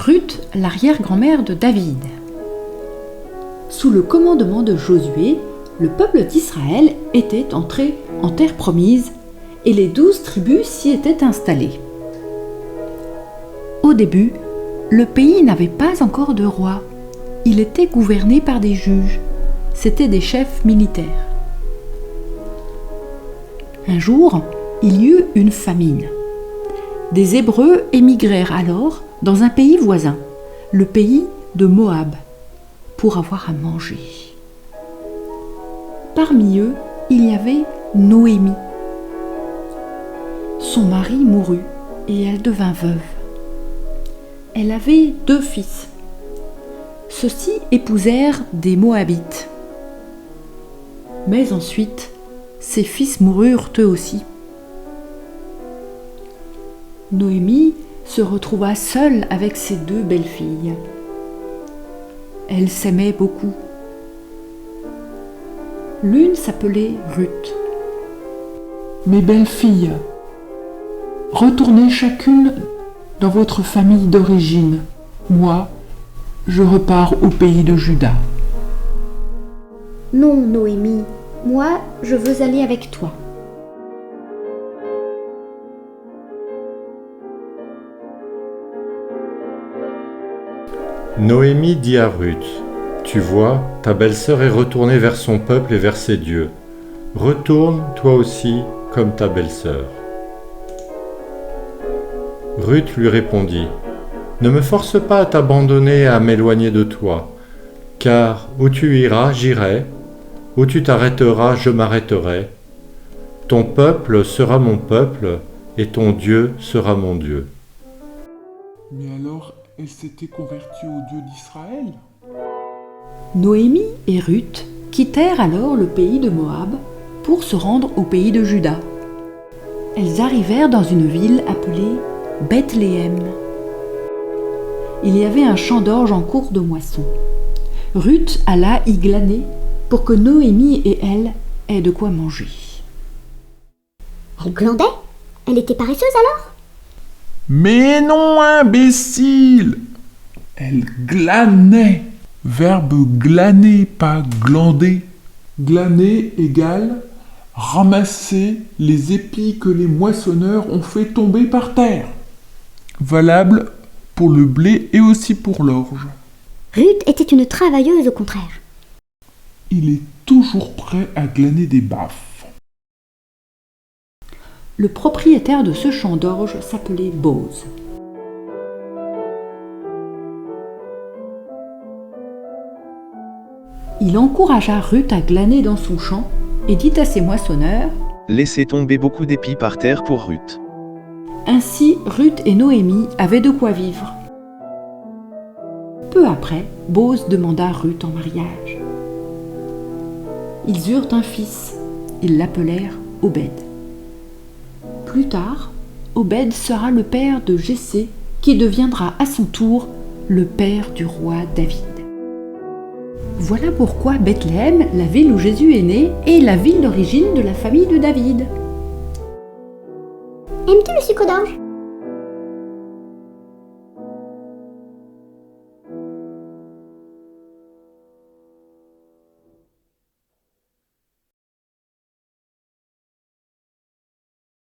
Ruth, l'arrière-grand-mère de David. Sous le commandement de Josué, le peuple d'Israël était entré en terre promise et les 12 tribus s'y étaient installées. Au début, le pays n'avait pas encore de roi. Il était gouverné par des juges. C'étaient des chefs militaires. Un jour, il y eut une famine. Des Hébreux émigrèrent alors dans un pays voisin, le pays de Moab, pour avoir à manger. Parmi eux, il y avait Noémie. Son mari mourut et elle devint veuve. Elle avait 2 fils. Ceux-ci épousèrent des Moabites. Mais ensuite, ses fils moururent eux aussi. Noémie se retrouva seule avec ses 2 belles-filles. Elles s'aimaient beaucoup. L'une s'appelait Ruth. Mes belles filles, retournez chacune dans votre famille d'origine. Moi, je repars au pays de Juda. Non, Noémie, moi, je veux aller avec toi. Noémie dit à Ruth, « Tu vois, ta belle-sœur est retournée vers son peuple et vers ses dieux. Retourne, toi aussi, comme ta belle-sœur. » Ruth lui répondit, « Ne me force pas à t'abandonner et à m'éloigner de toi, car où tu iras, j'irai, où tu t'arrêteras, je m'arrêterai. Ton peuple sera mon peuple, et ton Dieu sera mon Dieu. » Mais alors, elle s'était convertie au Dieu d'Israël? Noémie et Ruth quittèrent alors le pays de Moab pour se rendre au pays de Juda. Elles arrivèrent dans une ville appelée Bethléem. Il y avait un champ d'orge en cours de moisson. Ruth alla y glaner pour que Noémie et elle aient de quoi manger. Elle glandait? Elle était paresseuse alors? Mais non, imbécile! Elle glanait. Verbe glaner, pas glander. Glaner égale ramasser les épis que les moissonneurs ont fait tomber par terre. Valable pour le blé et aussi pour l'orge. Ruth était une travailleuse au contraire. Il est toujours prêt à glaner des baffes. Le propriétaire de ce champ d'orge s'appelait Boz. Il encouragea Ruth à glaner dans son champ et dit à ses moissonneurs: « Laissez tomber beaucoup d'épis par terre pour Ruth. » Ainsi, Ruth et Noémie avaient de quoi vivre. Peu après, Boz demanda Ruth en mariage. Ils eurent un fils. Ils l'appelèrent Obed. Plus tard, Obed sera le père de Jessé, qui deviendra à son tour le père du roi David. Voilà pourquoi Bethléem, la ville où Jésus est né, est la ville d'origine de la famille de David. Aimes-tu le sucre d'orge?